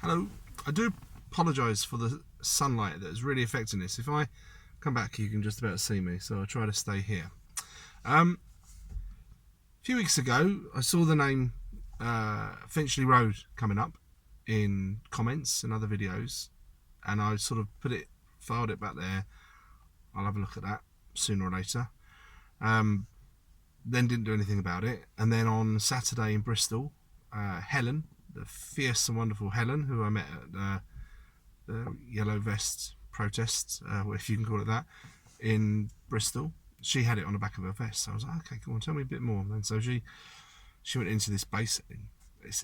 Hello. I do apologise for the sunlight that is really affecting this. If I come back, you can just about see me, so I'll try to stay here. A few weeks ago, I saw the name Finchley Road coming up in comments and other videos, and I sort of filed it back there. I'll have a look at that sooner or later. Then didn't do anything about it, and then on Saturday in Bristol, Helen, the fierce and wonderful Helen, who I met at the Yellow Vest protest, if you can call it that, in Bristol, she had it on the back of her vest. So I was like, okay, come on, tell me a bit more. And so she went into this basically, it's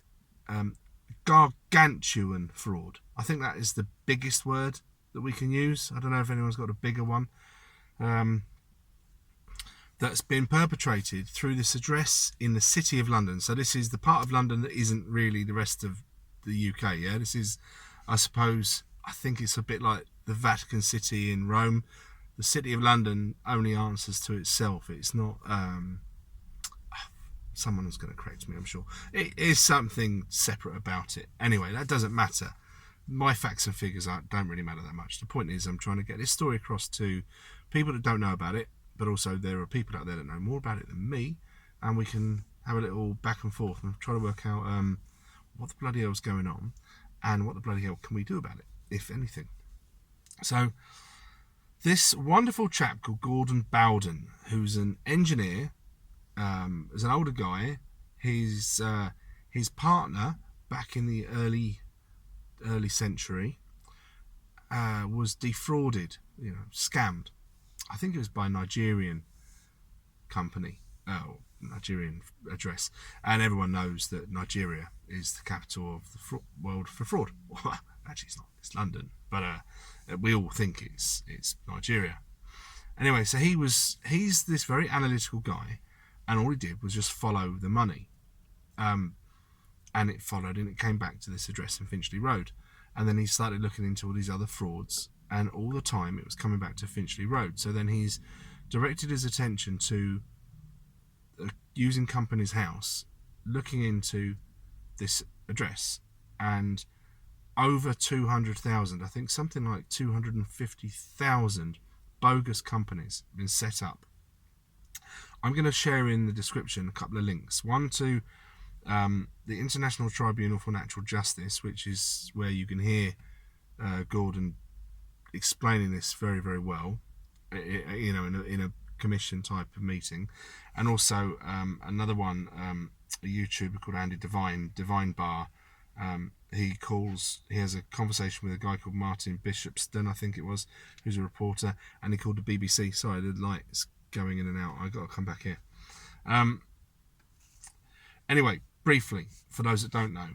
gargantuan fraud. I think that is the biggest word that we can use. I don't know if anyone's got a bigger one. That's been perpetrated through this address in the City of London. So this is the part of London that isn't really the rest of the UK. Yeah, this is, I think it's a bit like the Vatican City in Rome. The City of London only answers to itself. It's not. Someone is going to correct me, I'm sure. It is something separate about it. Anyway, that doesn't matter. My facts and figures don't really matter that much. The point is, I'm trying to get this story across to people that don't know about it, but also there are people out there that know more about it than me, and we can have a little back and forth and try to work out what the bloody hell's going on and what the bloody hell can we do about it, if anything. So this wonderful chap called Gordon Bowden, who's an engineer, is an older guy. His partner back in the early century was defrauded, scammed. I think it was by a Nigerian company, Nigerian address, and everyone knows that Nigeria is the capital of the world for fraud. Well, actually, it's not. It's London, but we all think it's Nigeria. Anyway, so he's this very analytical guy, and all he did was just follow the money, and it followed, and it came back to this address in Finchley Road, and then he started looking into all these other frauds. And all the time it was coming back to Finchley Road. So then he's directed his attention to using Company's House, looking into this address, and over 200,000, I think something like 250,000 bogus companies have been set up. I'm going to share in the description a couple of links. One to the International Tribunal for Natural Justice, which is where you can hear Gordon explaining this very, very well, in a commission type of meeting, and also another one, a YouTuber called Andy Devine Bar. He has a conversation with a guy called Martin Bishopston, I think it was, who's a reporter, and he called the BBC. Sorry, the light's going in and out. I got to come back here. Anyway, briefly, for those that don't know,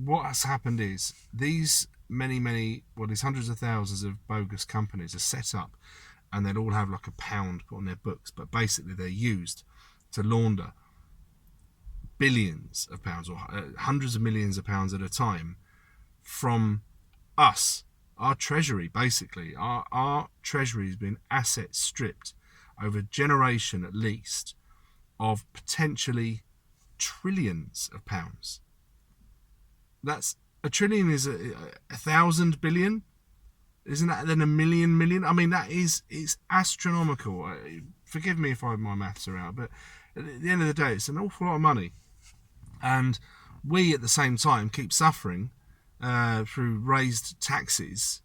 what has happened is these these hundreds of thousands of bogus companies are set up, and they'll all have like a pound put on their books, but basically they're used to launder billions of pounds or hundreds of millions of pounds at a time from us, our treasury. Basically our treasury has been asset stripped over a generation at least of potentially trillions of pounds. That's a trillion is 1,000 billion, isn't that then a million? I mean, it's astronomical. Forgive me if my maths are out, but at the end of the day, it's an awful lot of money, and we at the same time keep suffering through raised taxes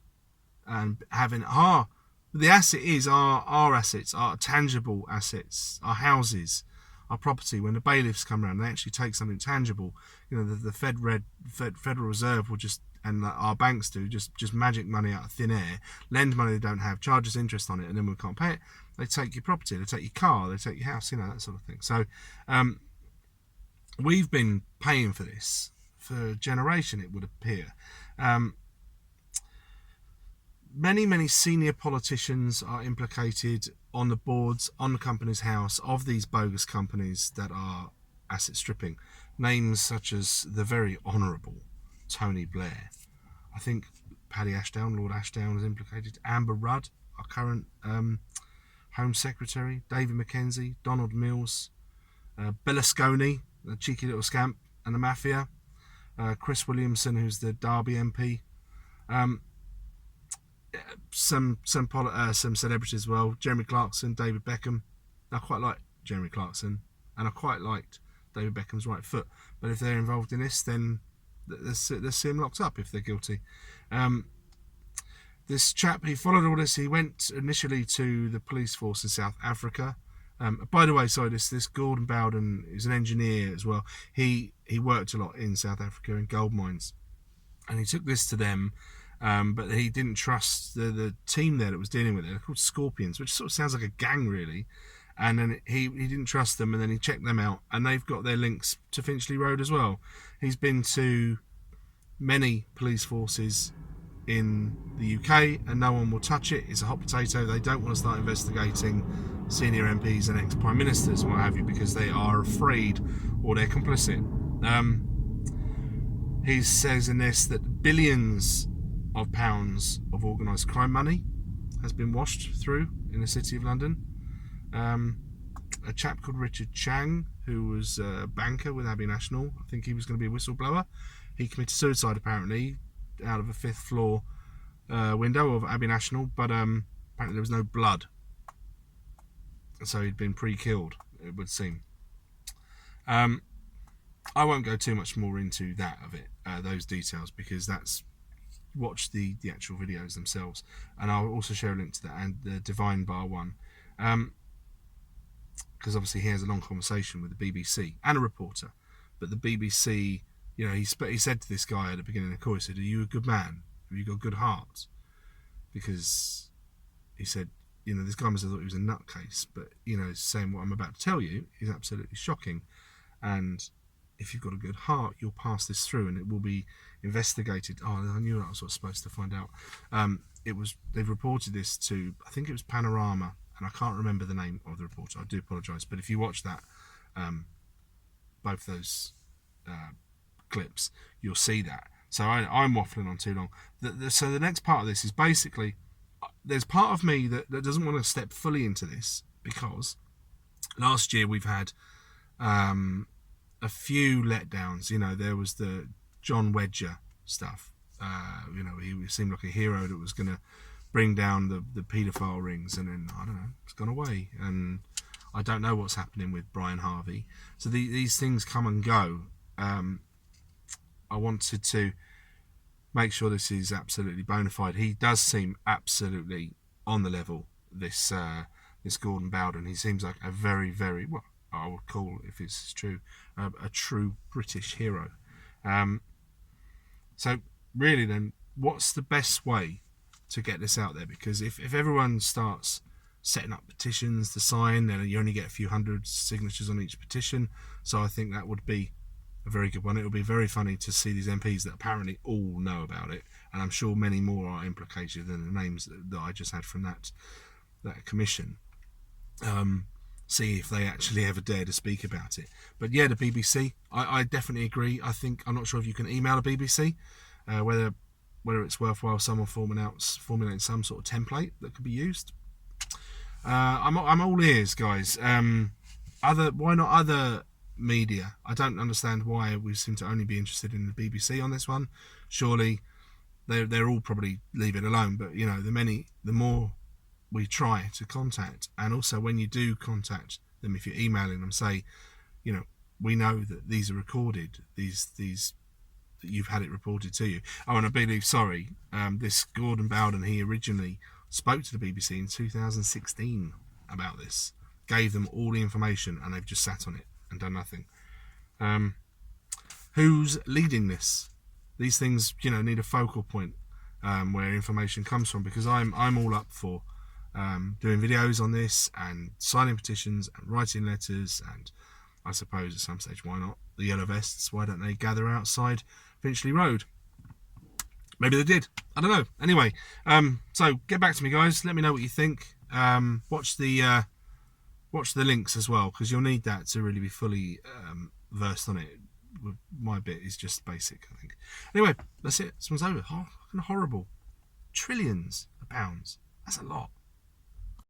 and having the asset is our assets, our tangible assets, our houses, our property. When the bailiffs come around, they actually take something tangible. The Federal Reserve will just, and our banks do, just magic money out of thin air, lend money they don't have, charge us interest on it, and then we can't pay it. They take your property, they take your car, they take your house, that sort of thing. So we've been paying for this for a generation, it would appear. Many senior politicians are implicated on the boards, on the Company's House, of these bogus companies that are asset stripping. Names such as the very honourable Tony Blair. I think Paddy Ashdown, Lord Ashdown, is implicated. Amber Rudd, our current Home Secretary. David Mackenzie, Donald Mills, Berlusconi, the cheeky little scamp, and the mafia. Chris Williamson, who's the Derby MP. Some celebrities as well. Jeremy Clarkson, David Beckham. I quite like Jeremy Clarkson, and I quite liked David Beckham's right foot. But if they're involved in this, then let's see them locked up if they're guilty. This chap, he followed all this. He went initially to the police force in South Africa. By the way, sorry, this Gordon Bowden is an engineer as well. He worked a lot in South Africa in gold mines, and he took this to them. But he didn't trust the team there that was dealing with it. They're called Scorpions, which sort of sounds like a gang, really. And then he didn't trust them, and then he checked them out, and they've got their links to Finchley Road as well. He's been to many police forces in the UK, and no one will touch it. It's a hot potato. They don't want to start investigating senior MPs and ex-prime ministers and what have you, because they are afraid or they're complicit. He says in this that billions of pounds of organised crime money has been washed through in the City of London. A chap called Richard Chang, who was a banker with Abbey National, I think he was going to be a whistleblower. He committed suicide apparently out of a 5th floor window of Abbey National, but apparently there was no blood, so he'd been pre-killed, it would seem. I won't go too much more into that of it, those details, because that's watch the actual videos themselves, and I'll also share a link to that and the Devine bar one, because obviously he has a long conversation with the BBC and a reporter. But the BBC, you know, he said to this guy at the beginning of the call, he said, "Are you a good man? Have you got a good heart?" Because he said, you know, this guy must have thought he was a nutcase, but you know, saying what I'm about to tell you is absolutely shocking, and if you've got a good heart, you'll pass this through and it will be investigated. Oh, I knew I was supposed to find out. They've reported this to, I think it was Panorama, and I can't remember the name of the reporter. I do apologise, but if you watch that, both those clips, you'll see that. So I'm waffling on too long. So the next part of this is basically, there's part of me that doesn't want to step fully into this, because last year we've had a few letdowns. You know, there was the John Wedger stuff. You know, he seemed like a hero that was going to bring down the paedophile rings, and then, I don't know, it's gone away, and I don't know what's happening with Brian Harvey. So these things come and go. I wanted to make sure this is absolutely bona fide. He does seem absolutely on the level, this Gordon Bowden. He seems like a very, very, well, I would call, if it's true, a true British hero. So really then, what's the best way to get this out there? Because if everyone starts setting up petitions to sign, then you only get a few hundred signatures on each petition. So I think that would be a very good one. It would be very funny to see these MPs that apparently all know about it, and I'm sure many more are implicated than the names that I just had from that commission. See if they actually ever dare to speak about it. But yeah, the BBC, I definitely agree. I'm not sure if you can email the BBC, whether it's worthwhile someone formulating some sort of template that could be used. I'm all ears, guys. Why not other media? I don't understand why we seem to only be interested in the BBC on this one. Surely they're all probably leave it alone. But you know, the more we try to contact, and also when you do contact them, if you're emailing them, say, you know, we know that these are recorded, these you've had it reported to you. Oh, and I believe, this Gordon Bowden, he originally spoke to the BBC in 2016 about this, gave them all the information, and they've just sat on it and done nothing. Who's leading this? These things, you know, need a focal point where information comes from, because I'm all up for doing videos on this and signing petitions and writing letters, and I suppose at some stage, why not the yellow vests? Why don't they gather outside Finchley Road? Maybe they did, I don't know. Anyway, so get back to me, guys, let me know what you think. Watch the links as well, because you'll need that to really be fully versed on it. My bit is just basic, I think. Anyway, that's it. This one's over. Fucking horrible. Trillions of pounds, that's a lot.